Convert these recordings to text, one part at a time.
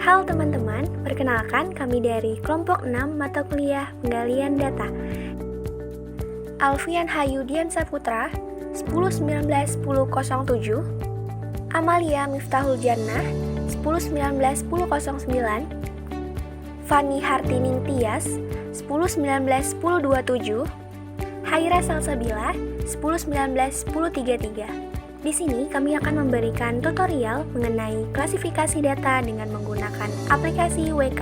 Halo teman-teman, perkenalkan kami dari kelompok 6 mata kuliah penggalian data. Alfian Hayudian Saputra, 1019-1007, Amalia Miftahul Jannah, 1019-1009, Fani Hartining Tias, 1019-1027, Haira Salsabila, 1019-1033. Di sini kami akan memberikan tutorial mengenai klasifikasi data dengan menggunakan aplikasi WK.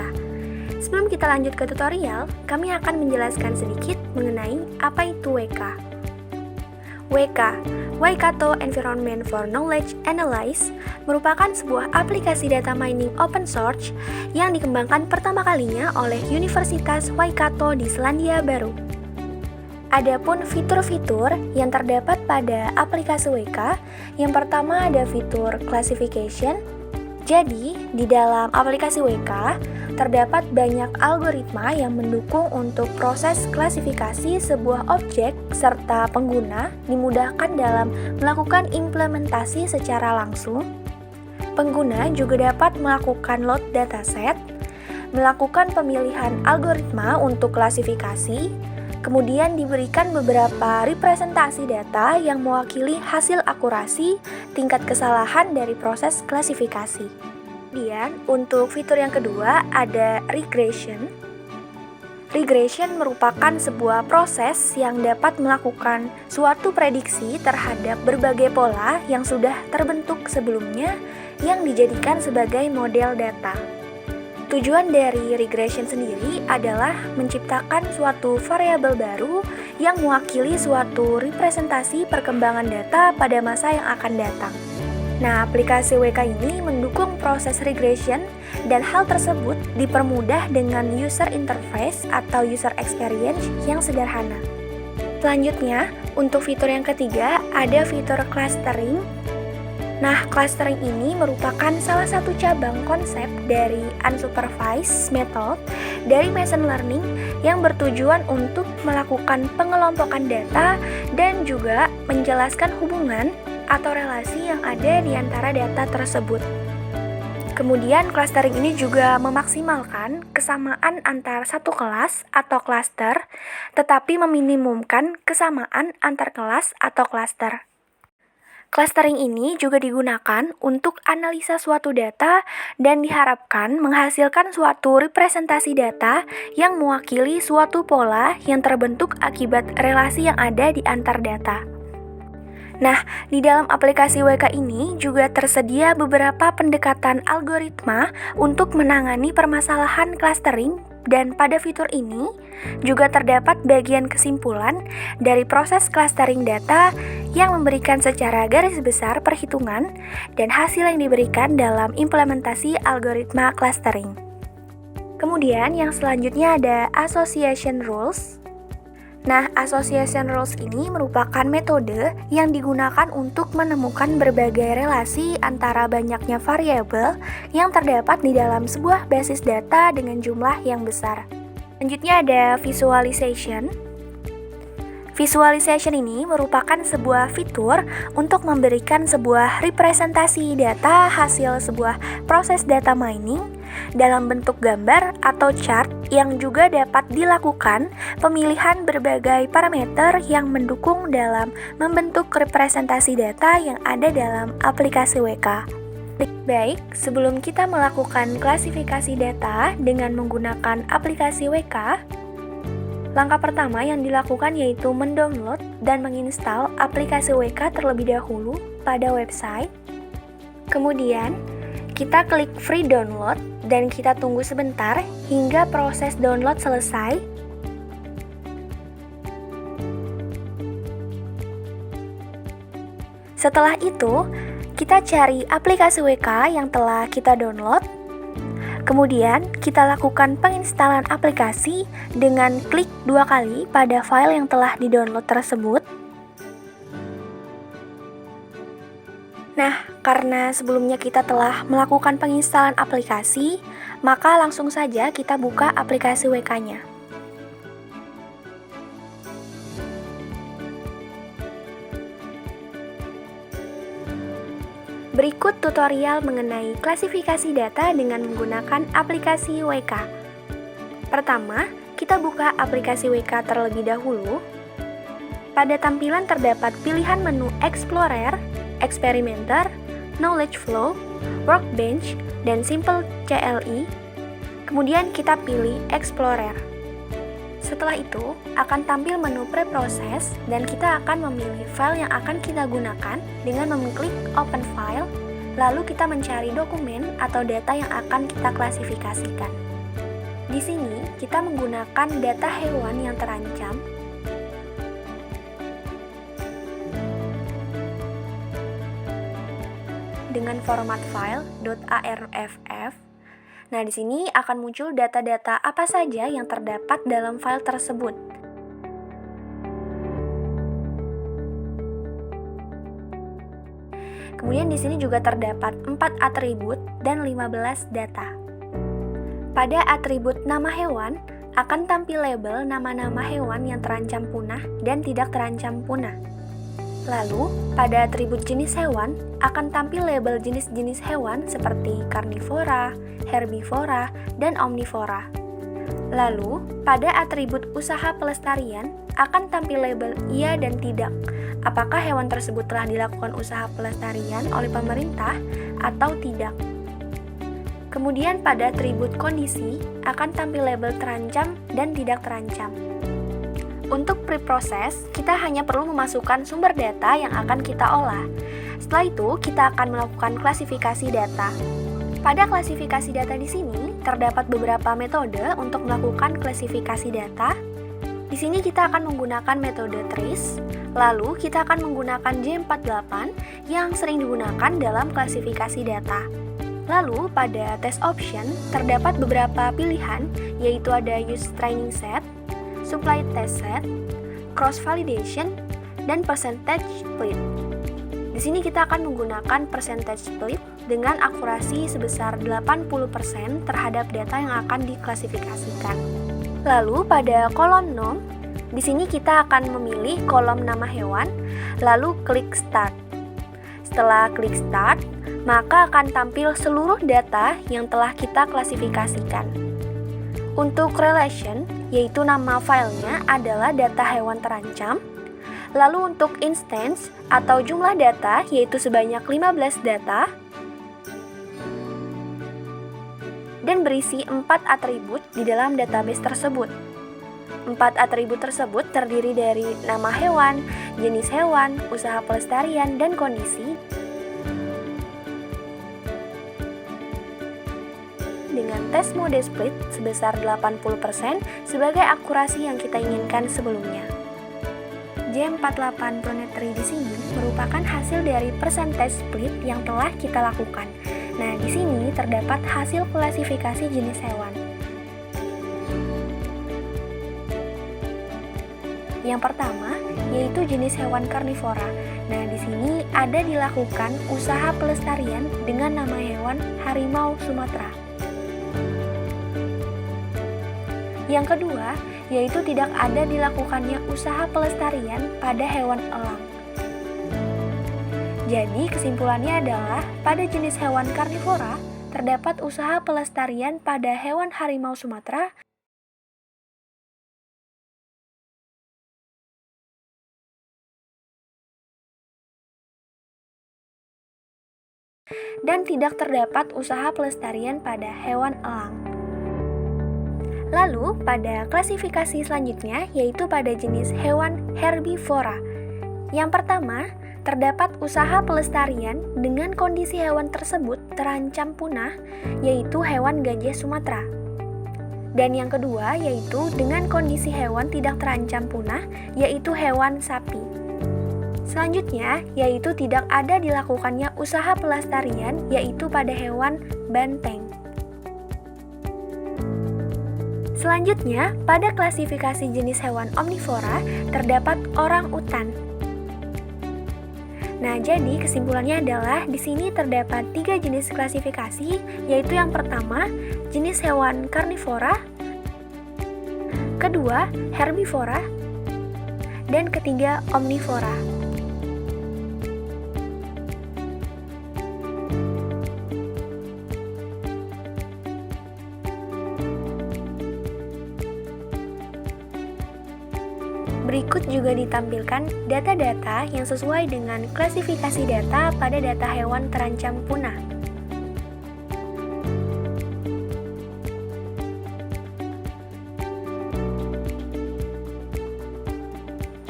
Sebelum kita lanjut ke tutorial, kami akan menjelaskan sedikit mengenai apa itu WK. WK, Waikato Environment for Knowledge Analysis, merupakan sebuah aplikasi data mining open source yang dikembangkan pertama kalinya oleh Universitas Waikato di Selandia Baru. Adapun fitur-fitur yang terdapat pada aplikasi WK, yang pertama ada fitur classification. Jadi, di dalam aplikasi WK, terdapat banyak algoritma yang mendukung untuk proses klasifikasi sebuah objek serta pengguna dimudahkan dalam melakukan implementasi secara langsung. Pengguna juga dapat melakukan load dataset, melakukan pemilihan algoritma untuk klasifikasi, kemudian diberikan beberapa representasi data yang mewakili hasil akurasi tingkat kesalahan dari proses klasifikasi. Kemudian, untuk fitur yang kedua ada regression. Regression merupakan sebuah proses yang dapat melakukan suatu prediksi terhadap berbagai pola yang sudah terbentuk sebelumnya yang dijadikan sebagai model data. Tujuan dari regression sendiri adalah menciptakan suatu variabel baru yang mewakili suatu representasi perkembangan data pada masa yang akan datang. Nah, aplikasi WK ini mendukung proses regression dan hal tersebut dipermudah dengan user interface atau user experience yang sederhana. Selanjutnya, untuk fitur yang ketiga ada fitur clustering. Nah, clustering ini merupakan salah satu cabang konsep dari unsupervised method dari machine learning yang bertujuan untuk melakukan pengelompokan data dan juga menjelaskan hubungan atau relasi yang ada di antara data tersebut. Kemudian, clustering ini juga memaksimalkan kesamaan antar satu kelas atau cluster, tetapi meminimumkan kesamaan antar kelas atau cluster. Clustering ini juga digunakan untuk analisa suatu data dan diharapkan menghasilkan suatu representasi data yang mewakili suatu pola yang terbentuk akibat relasi yang ada di antar data. Nah, di dalam aplikasi WK ini juga tersedia beberapa pendekatan algoritma untuk menangani permasalahan clustering. Dan pada fitur ini juga terdapat bagian kesimpulan dari proses clustering data yang memberikan secara garis besar perhitungan dan hasil yang diberikan dalam implementasi algoritma clustering. Kemudian yang selanjutnya ada association rules. Nah, association rules ini merupakan metode yang digunakan untuk menemukan berbagai relasi antara banyaknya variabel yang terdapat di dalam sebuah basis data dengan jumlah yang besar. Selanjutnya ada visualization. Visualization ini merupakan sebuah fitur untuk memberikan sebuah representasi data hasil sebuah proses data mining dalam bentuk gambar atau chart yang juga dapat dilakukan pemilihan berbagai parameter yang mendukung dalam membentuk representasi data yang ada dalam aplikasi WK. Baik, sebelum kita melakukan klasifikasi data dengan menggunakan aplikasi WK, langkah pertama yang dilakukan yaitu mendownload dan menginstal aplikasi WK terlebih dahulu pada website. Kemudian, kita klik free download dan kita tunggu sebentar hingga proses download selesai. Setelah itu, kita cari aplikasi WK yang telah kita download. Kemudian, kita lakukan penginstalan aplikasi dengan klik 2 kali pada file yang telah di-download tersebut. Nah, karena sebelumnya kita telah melakukan penginstalan aplikasi, maka langsung saja kita buka aplikasi WK-nya. Berikut tutorial mengenai klasifikasi data dengan menggunakan aplikasi WK. Pertama, kita buka aplikasi WK terlebih dahulu. Pada tampilan terdapat pilihan menu Explorer, Experimenter, Knowledge Flow, Workbench, dan Simple CLI. Kemudian kita pilih Explorer. Setelah itu, akan tampil menu preproses dan kita akan memilih file yang akan kita gunakan dengan mengklik Open File, lalu kita mencari dokumen atau data yang akan kita klasifikasikan. Di sini, kita menggunakan data hewan yang terancam dengan format file .arff. Nah, di sini akan muncul data-data apa saja yang terdapat dalam file tersebut. Kemudian di sini juga terdapat 4 atribut dan 15 data. Pada atribut nama hewan, akan tampil label nama-nama hewan yang terancam punah dan tidak terancam punah. Lalu, pada atribut jenis hewan, akan tampil label jenis-jenis hewan seperti karnivora, herbivora, dan omnivora. Lalu, pada atribut usaha pelestarian, akan tampil label iya dan tidak. Apakah hewan tersebut telah dilakukan usaha pelestarian oleh pemerintah atau tidak? Kemudian pada atribut kondisi, akan tampil label terancam dan tidak terancam. Untuk preproses, kita hanya perlu memasukkan sumber data yang akan kita olah. Setelah itu, kita akan melakukan klasifikasi data. Pada klasifikasi data di sini, terdapat beberapa metode untuk melakukan klasifikasi data. Di sini kita akan menggunakan metode trace, lalu kita akan menggunakan J48 yang sering digunakan dalam klasifikasi data. Lalu, pada test option, terdapat beberapa pilihan, yaitu ada use training set, supply test set, cross validation, dan percentage split. Di sini kita akan menggunakan percentage split dengan akurasi sebesar 80% terhadap data yang akan diklasifikasikan. Lalu pada kolom nom, di sini kita akan memilih kolom nama hewan, lalu klik start. Setelah klik start, maka akan tampil seluruh data yang telah kita klasifikasikan. Untuk relation, yaitu nama filenya adalah data hewan terancam. Lalu untuk instance atau jumlah data, yaitu sebanyak 15 data. Dan berisi 4 atribut di dalam database tersebut. 4 atribut tersebut terdiri dari nama hewan, jenis hewan, usaha pelestarian, dan kondisi. Dengan tes mode split sebesar 80% sebagai akurasi yang kita inginkan sebelumnya. J48 Planetary di sini merupakan hasil dari percentage split yang telah kita lakukan. Nah, di sini terdapat hasil klasifikasi jenis hewan. Yang pertama, yaitu jenis hewan karnivora. Nah, di sini ada dilakukan usaha pelestarian dengan nama hewan harimau Sumatera. Yang kedua, yaitu tidak ada dilakukannya usaha pelestarian pada hewan elang. Jadi, kesimpulannya adalah pada jenis hewan karnivora terdapat usaha pelestarian pada hewan harimau Sumatera dan tidak terdapat usaha pelestarian pada hewan elang. Lalu, pada klasifikasi selanjutnya, yaitu pada jenis hewan herbivora. Yang pertama, terdapat usaha pelestarian dengan kondisi hewan tersebut terancam punah, yaitu hewan gajah Sumatera. Dan yang kedua, yaitu dengan kondisi hewan tidak terancam punah, yaitu hewan sapi. Selanjutnya, yaitu tidak ada dilakukannya usaha pelestarian, yaitu pada hewan banteng. Selanjutnya, pada klasifikasi jenis hewan omnivora, terdapat orang utan. Nah, jadi kesimpulannya adalah di sini terdapat 3 jenis klasifikasi, yaitu yang pertama, jenis hewan karnivora, kedua, herbivora, dan ketiga, omnivora. Berikut juga ditampilkan data-data yang sesuai dengan klasifikasi data pada data hewan terancam punah.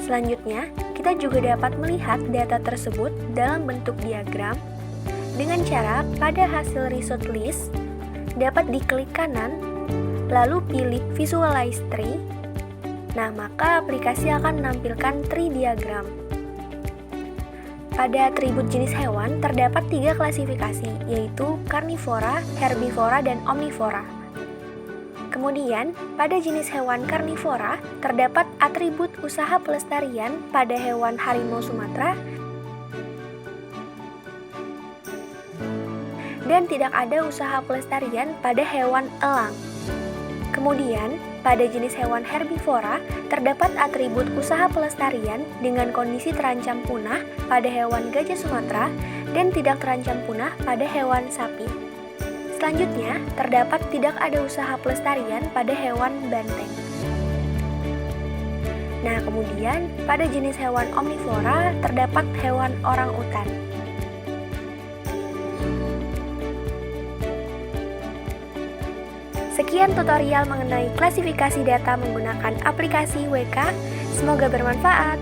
Selanjutnya, kita juga dapat melihat data tersebut dalam bentuk diagram dengan cara pada hasil result list dapat diklik kanan, lalu pilih Visualize Tree. Nah, maka aplikasi akan menampilkan tree diagram. Pada atribut jenis hewan terdapat 3 klasifikasi, yaitu karnivora, herbivora, dan omnivora. Kemudian, pada jenis hewan karnivora terdapat atribut usaha pelestarian pada hewan harimau Sumatera dan tidak ada usaha pelestarian pada hewan elang. Kemudian, pada jenis hewan herbivora, terdapat atribut usaha pelestarian dengan kondisi terancam punah pada hewan gajah Sumatera dan tidak terancam punah pada hewan sapi. Selanjutnya, terdapat tidak ada usaha pelestarian pada hewan banteng. Nah, kemudian pada jenis hewan omnivora, terdapat hewan orangutan. Sekian tutorial mengenai klasifikasi data menggunakan aplikasi WK. Semoga bermanfaat.